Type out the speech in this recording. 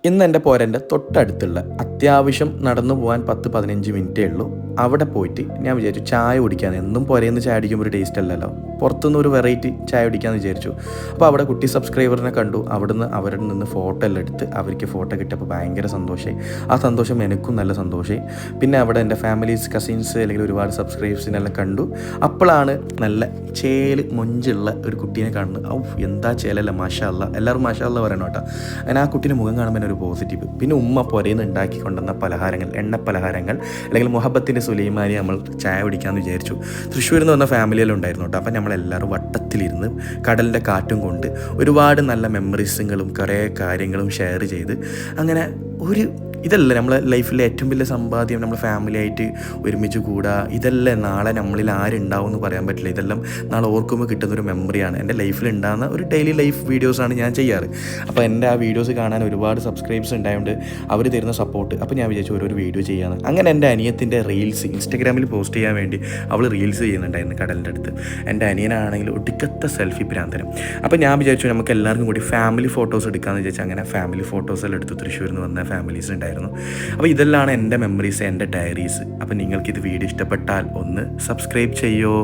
ഇന്ന് എൻ്റെ പോരൻ്റെ തൊട്ടടുത്തുള്ള അത്യാവശ്യം നടന്നു പോകാൻ 10-15 മിനിറ്റേ ഉള്ളൂ. അവിടെ പോയിട്ട് ഞാൻ വിചാരിച്ചു ചായ കുടിക്കാമെന്ന്. എന്നും പുരയിന്ന് ചായ കുടിക്കുമ്പോൾ ഒരു ടേസ്റ്റ് അല്ലല്ലോ, പുറത്തുനിന്ന് ഒരു വെറൈറ്റി ചായ കുടിക്കാമെന്ന് വിചാരിച്ചു. അപ്പോൾ അവിടെ കുട്ടി സബ്സ്ക്രൈബറിനെ കണ്ടു. അവിടുന്ന് അവരുടെ നിന്ന് ഫോട്ടോ എല്ലാം എടുത്ത് അവർക്ക് ഫോട്ടോ കിട്ടിയപ്പോൾ ഭയങ്കര സന്തോഷമായി. ആ സന്തോഷം എനിക്കും നല്ല സന്തോഷമായി. പിന്നെ അവിടെ എൻ്റെ ഫാമിലീസ്, കസിൻസ് അല്ലെങ്കിൽ ഒരുപാട് സബ്സ്ക്രൈബേഴ്സിനെല്ലാം കണ്ടു. അപ്പോഴാണ് നല്ല ചേല് മൊഞ്ചുള്ള ഒരു കുട്ടീനെ കാണുന്നത്. എന്താ ചേലല്ല, മാഷാ അല്ലാ, എല്ലാവരും മാഷാ അല്ലാ പറയണം കേട്ടോ. അങ്ങനെ ആ കുട്ടീൻ്റെ മുഖം കാണുമ്പോൾ ഒരു പോസിറ്റീവ്. പിന്നെ ഉമ്മ പുരയിൽ നിന്ന് ഉണ്ടാക്കി കൊണ്ടുവന്ന പലഹാരങ്ങൾ, എണ്ണ പലഹാരങ്ങൾ അല്ലെങ്കിൽ മുഹബത്തിൻ്റെ സുലൈമാനി നമ്മൾ ചായ കുടിക്കാമെന്ന് വിചാരിച്ചു. തൃശ്ശൂരിൽ നിന്ന് വന്ന ഫാമിലിയെല്ലാം ഉണ്ടായിരുന്നു കേട്ടോ. അപ്പം നമ്മളെല്ലാവരും വട്ടത്തിലിരുന്ന് കടലിൻ്റെ കാറ്റും കൊണ്ട് ഒരുപാട് നല്ല മെമ്മറീസുകളും കുറേ കാര്യങ്ങളും ഷെയർ ചെയ്ത് അങ്ങനെ ഇതല്ല നമ്മളെ ലൈഫിലെ ഏറ്റവും വലിയ സമ്പാദ്യം. നമ്മൾ ഫാമിലി ആയിട്ട് ഒരുമിച്ച് കൂടുക, ഇതല്ലേ നാളെ നമ്മളിൽ ആരുണ്ടാവും എന്ന് പറയാൻ പറ്റില്ല. ഇതെല്ലാം നാളെ ഓർക്കുമ്പോൾ കിട്ടുന്നൊരു മെമ്മറിയാണ്. എൻ്റെ ലൈഫിൽ ഉണ്ടാകുന്ന ഒരു ഡെയിലി ലൈഫ് വീഡിയോസാണ് ഞാൻ ചെയ്യാറ്. അപ്പോൾ എൻ്റെ ആ വീഡിയോസ് കാണാൻ ഒരുപാട് സബ്സ്ക്രൈബേഴ്സ് ഉണ്ടായതുകൊണ്ട് അവർ തരുന്ന സപ്പോർട്ട്. അപ്പോൾ ഞാൻ വിചാരിച്ചു ഓരോ വീഡിയോ ചെയ്യാമെന്ന്. അങ്ങനെ എൻ്റെ അനിയത്തിൻ്റെ റീൽസ് ഇൻസ്റ്റഗ്രാമിൽ പോസ്റ്റ് ചെയ്യാൻ വേണ്ടി അവൾ റീൽസ് ചെയ്യുന്നുണ്ടായിരുന്നു കടലിൻ്റെ അടുത്ത്. എൻ്റെ അനിയനാണെങ്കിൽ ഒടുക്കത്തെ സെൽഫി പ്രാന്തനം. അപ്പോൾ ഞാൻ വിചാരിച്ചു നമുക്ക് എല്ലാവർക്കും കൂടി ഫാമിലി ഫോട്ടോസ് എടുക്കാമെന്ന് വിചാരിച്ചു. അങ്ങനെ ഫാമിലി ഫോട്ടോസെല്ലാം എടുത്ത് തൃശ്ശൂരിൽ നിന്ന് വന്ന ഫാമിലീസ് ഉണ്ടായിരുന്നു. അപ്പോൾ ഇതെല്ലാം എൻ്റെ മെമ്മറീസ്, എൻ്റെ ഡയറീസ്. അപ്പോൾ നിങ്ങൾക്കിത് വീഡിയോ ഇഷ്ടപ്പെട്ടാൽ ഒന്ന് സബ്സ്ക്രൈബ് ചെയ്യോ.